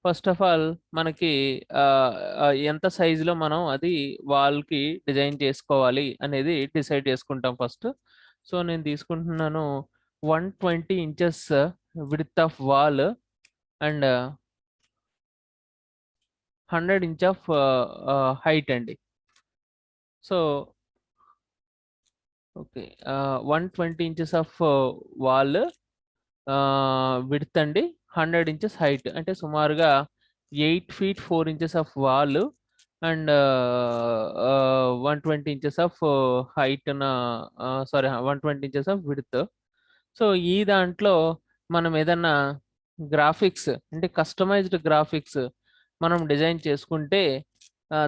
First of all మనకి ఎంత సైజులో మనం అది వాల్కి డిజైన్ చేసుకోవాలి అనేది డిసైడ్ చేసుకుంటాం ఫస్ట్. సో నేను తీసుకుంటున్నాను 120 inches width of wall and 100 inch of height అండి. So okay, 120 inches of wall width అండి, 100 ఇంచెస్ హైట్, అంటే సుమారుగా 8 feet 4 inches of wall and 120 inches of height, sorry 120 inches of width. So ఈ దాంట్లో మనం ఏదన్నా గ్రాఫిక్స్ అంటే కస్టమైజ్డ్ గ్రాఫిక్స్ మనం డిజైన్ చేసుకుంటే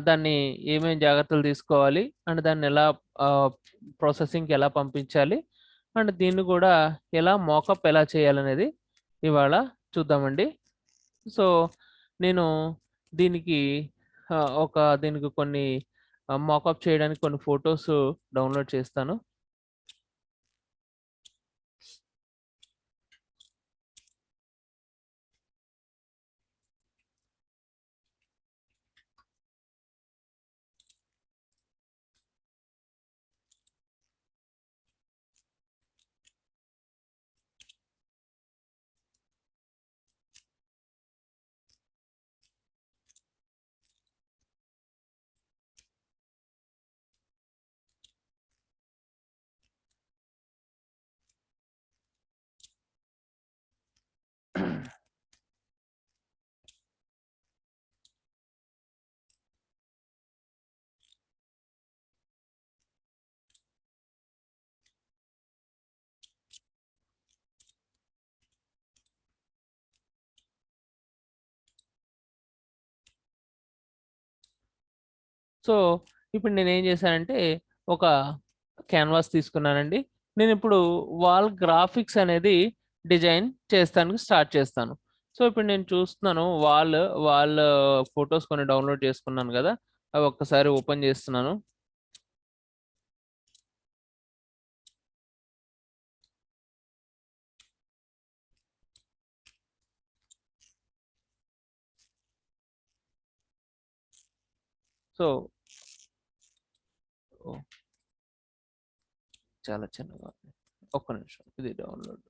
దాన్ని ఏమేం జాగ్రత్తలు తీసుకోవాలి అండ్ దాన్ని ఎలా ప్రాసెసింగ్కి ఎలా పంపించాలి అండ్ దీన్ని కూడా ఎలా మోకప్ ఎలా చేయాలనేది ఇవాళ చూద్దామండి. సో నేను దీనికి దీనికి కొన్ని మోకప్ చేయడానికి కొన్ని ఫొటోస్ డౌన్లోడ్ చేస్తాను. సో ఇప్పుడు నేను ఏం చేశానంటే ఒక క్యాన్వాస్ తీసుకున్నానండి. నేను ఇప్పుడు వాల్ గ్రాఫిక్స్ అనేది డిజైన్ చేస్తానికి స్టార్ట్ చేస్తాను. సో ఇప్పుడు నేను చూస్తున్నాను వాల్ ఫొటోస్ కొన్ని డౌన్లోడ్ చేసుకున్నాను కదా, అవి ఒక్కసారి ఓపెన్ చేస్తున్నాను. సో ఓ, చాలా చిన్నగా ఉంది. ఒక్క నిమిషం, ఇది డౌన్లోడ్.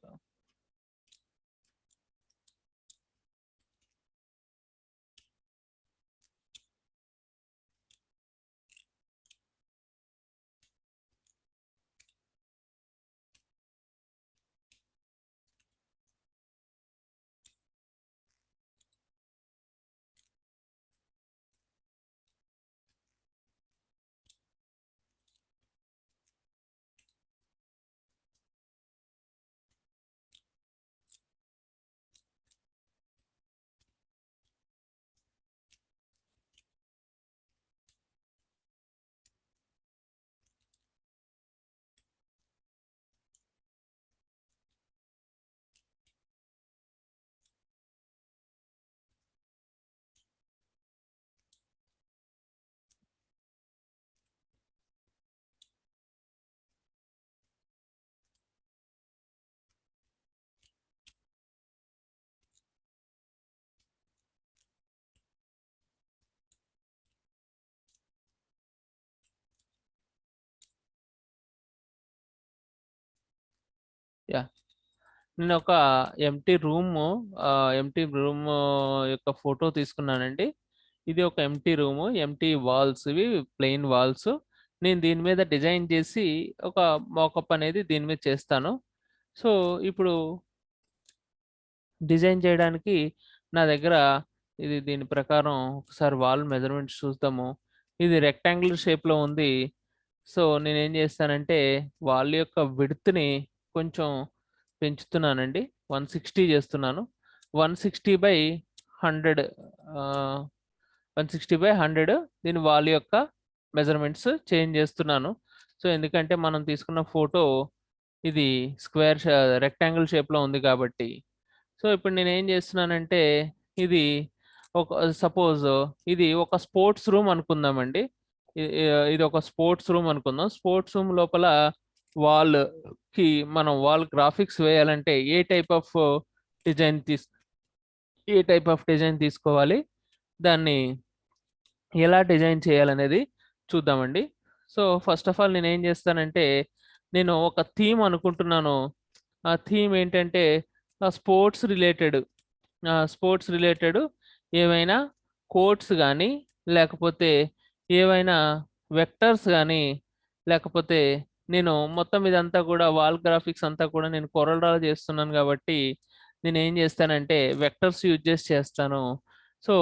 యా, నేను ఒక ఎంటీ రూమ్ యొక్క ఫోటో తీసుకున్నానండి. ఇది ఒక ఎంటీ రూమ్, ఎంటీ వాల్స్, ఇవి ప్లెయిన్ వాల్స్. నేను దీని మీద డిజైన్ చేసి ఒక మోకప్ అనేది దీని మీద చేస్తాను. సో ఇప్పుడు డిజైన్ చేయడానికి నా దగ్గర దీని ప్రకారం ఒకసారి వాల్ మెజర్మెంట్స్ చూద్దాము. ఇది రెక్టాంగులర్ షేప్లో ఉంది. సో నేనేం చేస్తానంటే వాల్ యొక్క విడ్త్ని కొంచెం పెంచుతున్నానండి, 160 చేస్తున్నాను. 160/100, 160/100 దీని వాల్ యొక్క మెజర్మెంట్స్ చేంజ్ చేస్తున్నాను. సో ఎందుకంటే మనం తీసుకున్న ఫోటో ఇది రెక్టాంగిల్ షేప్లో ఉంది కాబట్టి. సో ఇప్పుడు నేను ఏం చేస్తున్నానంటే ఇది సపోజ్ ఇది ఒక స్పోర్ట్స్ రూమ్ అనుకుందామండి. ఇది ఒక స్పోర్ట్స్ రూమ్ అనుకుందాం. స్పోర్ట్స్ రూమ్ లోపల వాల్ కి మనం వాల్ గ్రాఫిక్స్ వేయాలంటే ఏ టైప్ ఆఫ్ డిజైన్ ఏ టైప్ ఆఫ్ డిజైన్ తీసుకోవాలి, దాన్ని ఎలా డిజైన్ చేయాలనేది చూద్దామండి. సో ఫస్ట్ ఆఫ్ ఆల్ నేను ఏం చేస్తానంటే, నేను ఒక థీమ్ అనుకుంటున్నాను. ఆ థీమ్ ఏంటంటే స్పోర్ట్స్ రిలేటెడ్, స్పోర్ట్స్ రిలేటెడ్ ఏవైనా కోట్స్ కానీ, లేకపోతే ఏవైనా వెక్టర్స్ కానీ, లేకపోతే నేను మొత్తం ఇదంతా కూడా వాల్ గ్రాఫిక్స్ అంతా కూడా నేను కొరల్ డ్రా చేస్తున్నాను కాబట్టి నేను ఏం చేస్తానంటే వెక్టర్స్ యూజ్ చేసి చేస్తాను. సో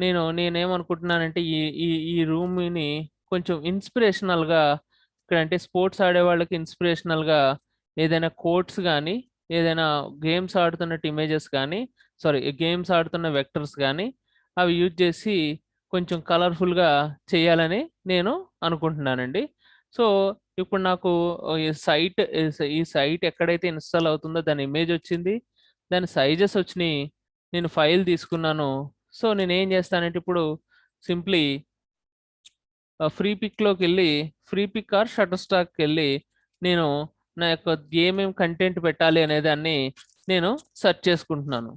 నేనేమనుకుంటున్నానంటే ఈ ఈ ఈ రూమ్ని కొంచెం ఇన్స్పిరేషనల్గా, ఇక్కడ అంటే స్పోర్ట్స్ ఆడే వాళ్ళకి ఇన్స్పిరేషనల్గా ఏదైనా కోట్స్ కానీ, ఏదైనా గేమ్స్ ఆడుతున్నట్టు ఇమేజెస్ కానీ, సారీ గేమ్స్ ఆడుతున్న వెక్టర్స్ కానీ అవి యూజ్ చేసి కొంచెం కలర్ఫుల్గా చేయాలని నేను అనుకుంటున్నానండి. సో ఇప్పుడు నాకు ఈ సైట్ ఎక్కడైతే ఇన్స్టాల్ అవుతుందో దాని ఇమేజ్ వచ్చింది, దాని సైజెస్ వచ్చినాయి, నేను ఫైల్ తీసుకున్నాను. సో నేను ఏం చేస్తానంటే ఇప్పుడు సింప్లీ ఫ్రీ పిక్లోకి వెళ్ళి, ఫ్రీ పిక్ ఆర్ షటర్ స్టాక్కి వెళ్ళి నేను నా యొక్క ఏమేం కంటెంట్ పెట్టాలి అనే దాన్ని నేను సెర్చ్ చేసుకుంటున్నాను.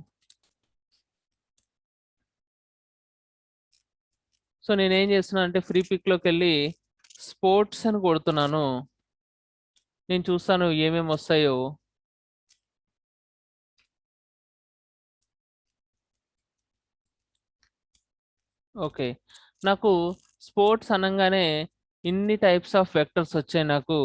సో నేనేం చేస్తున్నాను అంటే ఫ్రీ పిక్లోకి వెళ్ళి స్పోర్ట్స్ అని కొడుతున్నాను. నేను చూస్తాను ఏమేమి వస్తాయో. ఓకే, నాకు స్పోర్ట్స్ అనగానే ఇన్ని టైప్స్ ఆఫ్ వెక్టర్స్ వచ్చాయి నాకు.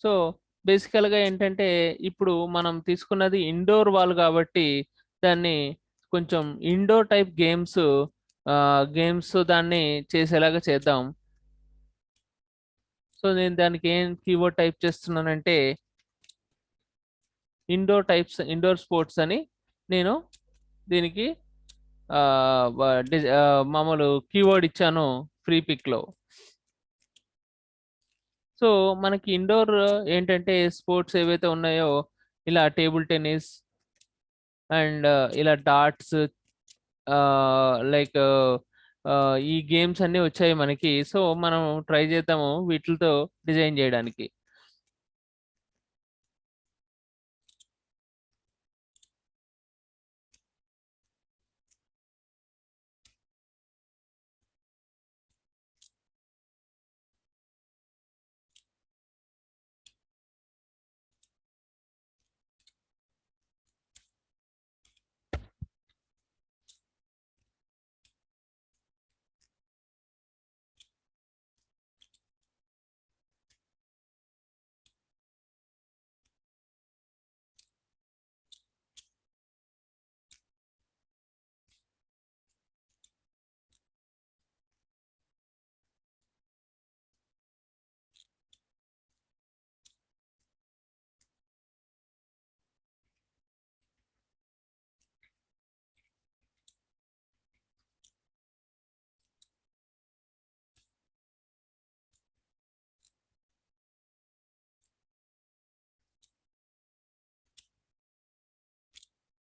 సో బేసికల్గా ఏంటంటే ఇప్పుడు మనం తీసుకున్నది ఇండోర్ వాల్ కాబట్టి దాన్ని కొంచెం ఇండోర్ టైప్ గేమ్స్ దాన్ని చేసేలాగా చేద్దాం. సో నేను దానికి ఏం కీవర్డ్ టైప్ చేస్తున్నానంటే ఇండోర్ స్పోర్ట్స్ అని నేను దీనికి ఆ, మామూలు కీవర్డ్ ఇచ్చాను ఫ్రీ పిక్లో. సో మనకి ఇండోర్ ఏంటంటే స్పోర్ట్స్ ఏవైతే ఉన్నాయో ఇలా టేబుల్ టెన్నిస్ అండ్ ఇలా డాట్స్, లైక్ ఈ గేమ్స్ అన్నీ వచ్చాయి మనకి. సో మనం ట్రై చేద్దాము వీటితో డిజైన్ చేయడానికి.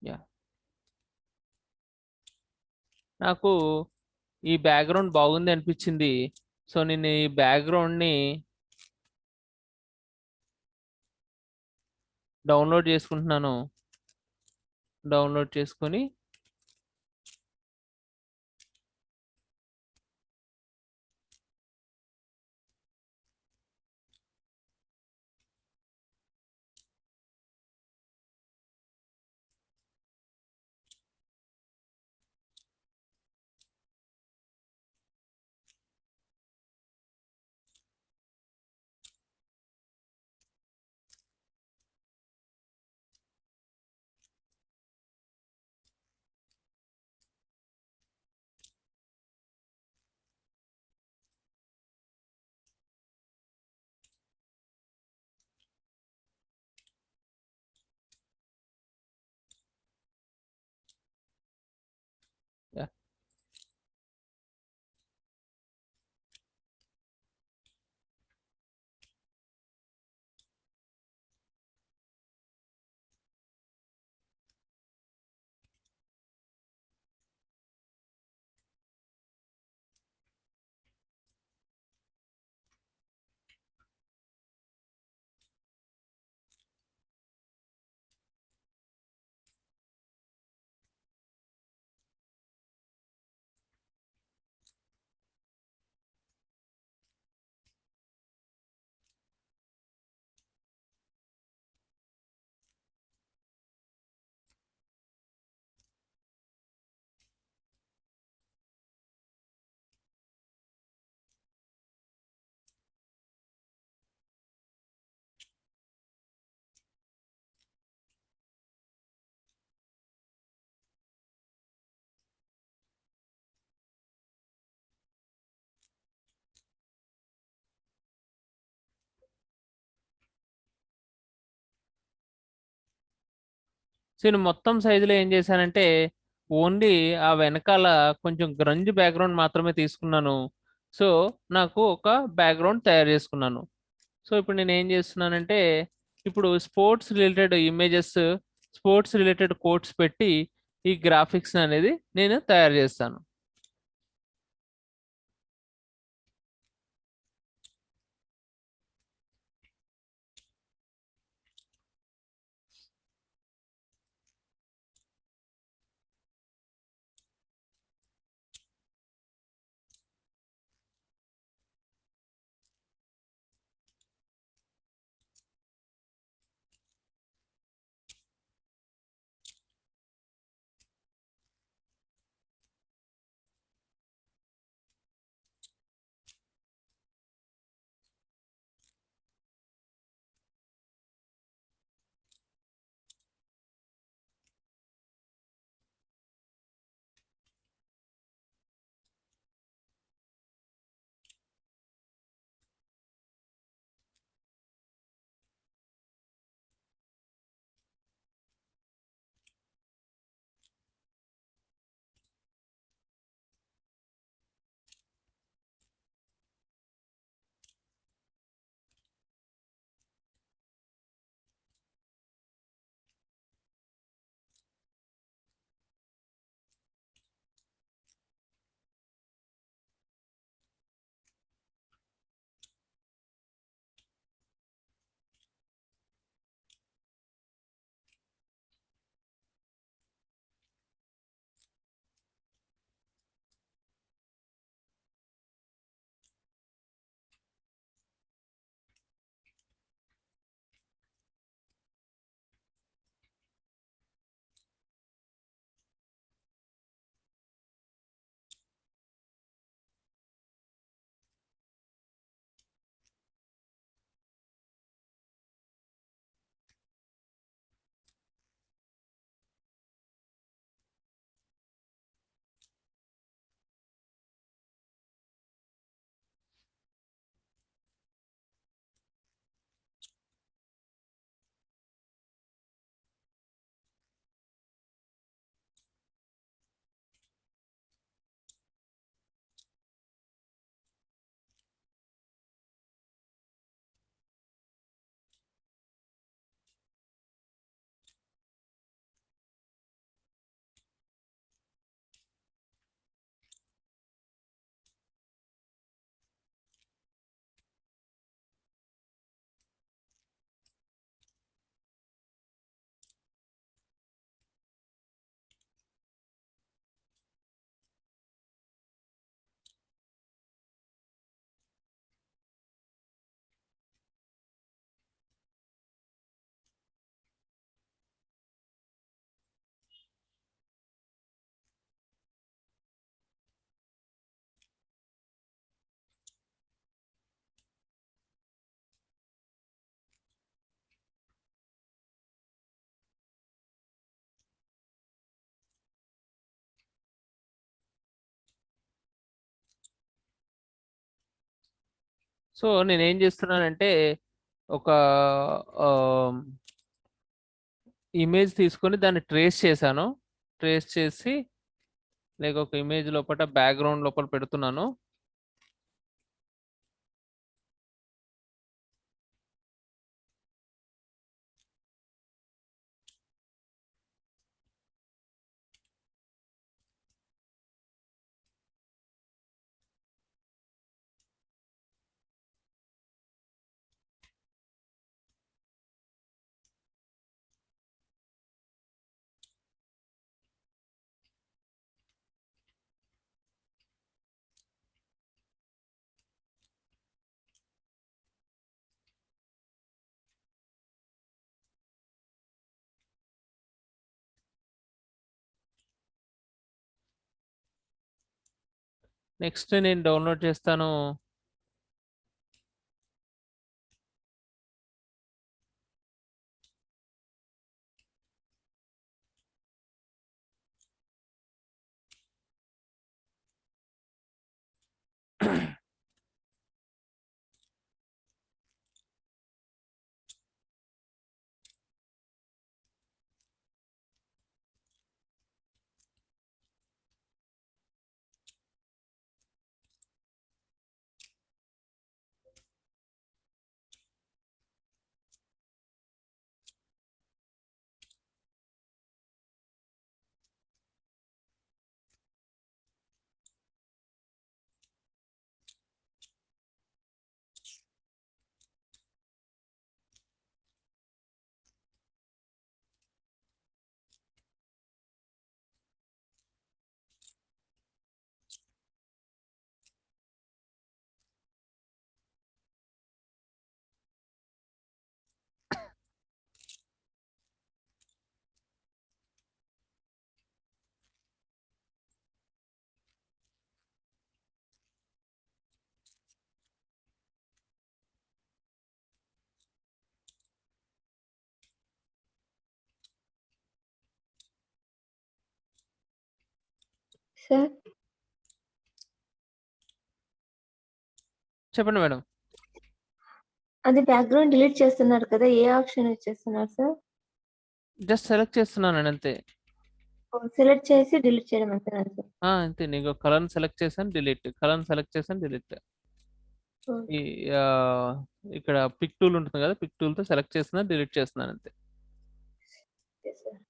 యా, నాకు ఈ బ్యాక్గ్రౌండ్ బాగుంది అనిపించింది. సో నేను ఈ బ్యాక్గ్రౌండ్ని డౌన్లోడ్ చేసుకుంటున్నాను. డౌన్లోడ్ చేసుకొని సో నేను మొత్తం సైజులో ఏం చేశానంటే ఓన్లీ ఆ వెనకాల కొంచెం గ్రంజ్ బ్యాక్గ్రౌండ్ మాత్రమే తీసుకున్నాను. సో నాకు ఒక బ్యాక్గ్రౌండ్ తయారు చేసుకున్నాను. సో ఇప్పుడు నేను ఏం చేస్తున్నానంటే ఇప్పుడు sports related images, sports related quotes పెట్టి ఈ గ్రాఫిక్స్ అనేది నేను తయారు చేస్తాను. సో నేను ఏం చేస్తున్నానంటే ఒక ఇమేజ్ తీసుకొని దాన్ని ట్రేస్ చేశాను. ట్రేస్ చేసి లైక్ ఒక ఇమేజ్ లోపల బ్యాక్గ్రౌండ్ లోపల పెడుతున్నాను. నెక్స్ట్ నేను డౌన్లోడ్ చేస్తాను సార్ చెప్పండి మేడం. అది బ్యాక్గ్రౌండ్ డిలీట్ చేస్తున్నారు కదా, ఏ ఆప్షన్ యూజ్ చేస్తున్నారు సార్? జస్ట్ సెలెక్ట్ చేస్తున్నానండి అంతే. సెలెక్ట్ చేసి డిలీట్ చేయడం అంతేనా సార్? అంతే, నీకు కలర్ సెలెక్ట్ చేశాను డిలీట్, కలర్ సెలెక్ట్ చేశాను డిలీట్. ఈ ఆ, ఇక్కడ పిక్ టూల్ ఉంటుంది కదా, పిక్ టూల్ తో సెలెక్ట్ చేస్తున్నాను డిలీట్ చేస్తున్నాను అంతే. Okay sir.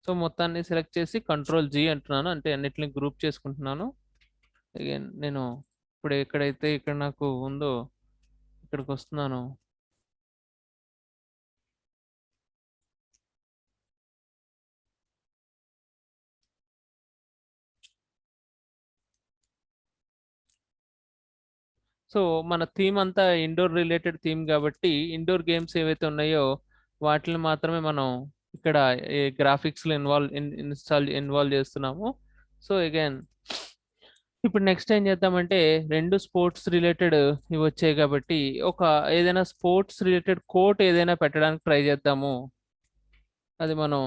సో మొత్తాన్ని సెలెక్ట్ చేసి కంట్రోల్ జీ అంటున్నాను, అంటే అన్నిటిని గ్రూప్ చేసుకుంటున్నాను. అగైన్ నేను ఇప్పుడు ఎక్కడైతే ఇక్కడ నాకు ఉందో ఇక్కడికి వస్తున్నాను. సో మన థీమ్ అంతా ఇండోర్ రిలేటెడ్ థీమ్ కాబట్టి ఇండోర్ గేమ్స్ ఏవైతే ఉన్నాయో వాటిని మాత్రమే మనం ఇక్కడ గ్రాఫిక్స్ లో ఇన్వాల్వ్ చేస్తున్నాము. సో అగైన్ ఇప్పుడు నెక్స్ట్ ఏం చేద్దామంటే, రెండు స్పోర్ట్స్ రిలేటెడ్ ఇవి వచ్చాయి కాబట్టి ఒక ఏదైనా స్పోర్ట్స్ రిలేటెడ్ కోట్ ఏదైనా పెట్టడానికి ట్రై చేద్దాము. అది మనం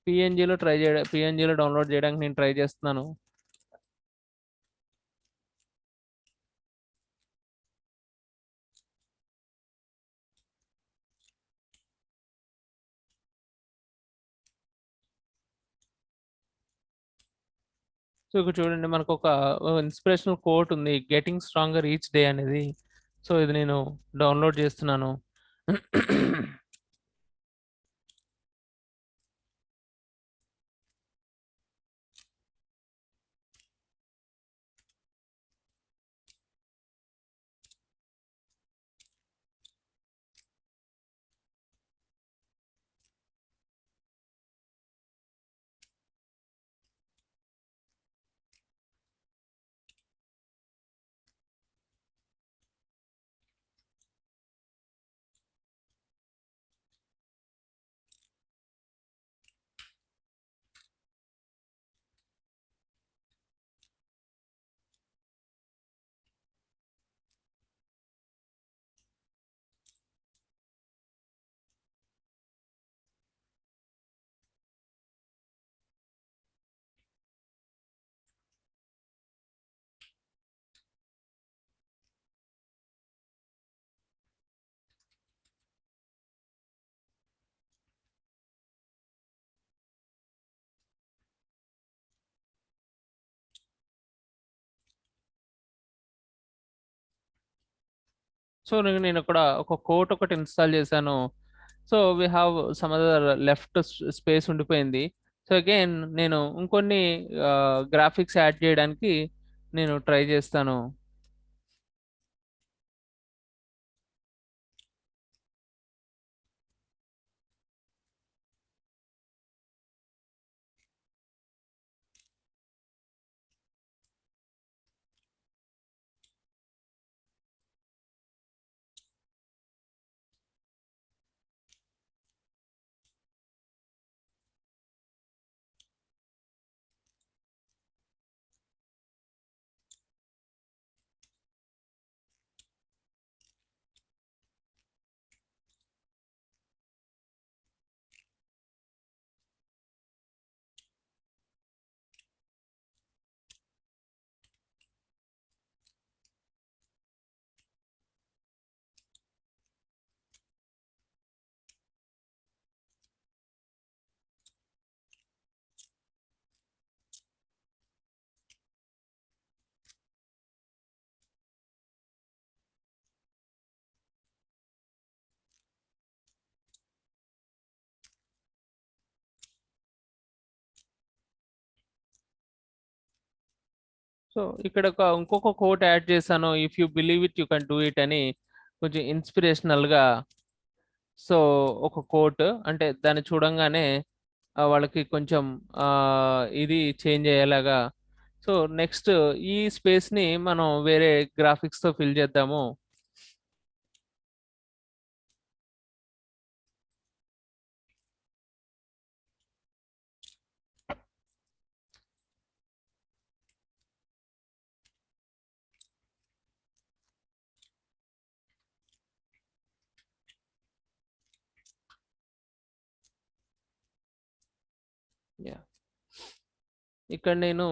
పిఎన్జిలో డౌన్లోడ్ చేయడానికి నేను ట్రై చేస్తున్నాను. సో ఇక్కడ చూడండి, మనకు ఒక ఇన్స్పిరేషనల్ కోట్ ఉంది, గెటింగ్ స్ట్రాంగర్ ఈచ్ డే అనేది. సో ఇది నేను డౌన్లోడ్ చేస్తున్నాను. సో నేను ఇక్కడ ఒక కోట్ ఒకటి ఇన్స్టాల్ చేశాను. So we have some other left space ఉండిపోయింది. సో అగైన్ నేను ఇంకొన్ని గ్రాఫిక్స్ యాడ్ చేయడానికి నేను ట్రై చేస్తాను. సో ఇక్కడ ఇంకొక కోట్ యాడ్ చేశాను, if you believe it you can do it అని, కొంచెం ఇన్స్పిరేషనల్ గా. సో ఒక కోట్ అంటే దాన్ని చూడంగానే వాళ్ళకి కొంచెం ఆ, ఇది చేంజ్ అయ్యేలాగా. సో నెక్స్ట్ ఈ స్పేస్ ని మనం వేరే గ్రాఫిక్స్ తో ఫిల్ చేద్దాము. ఇక్కడ నేను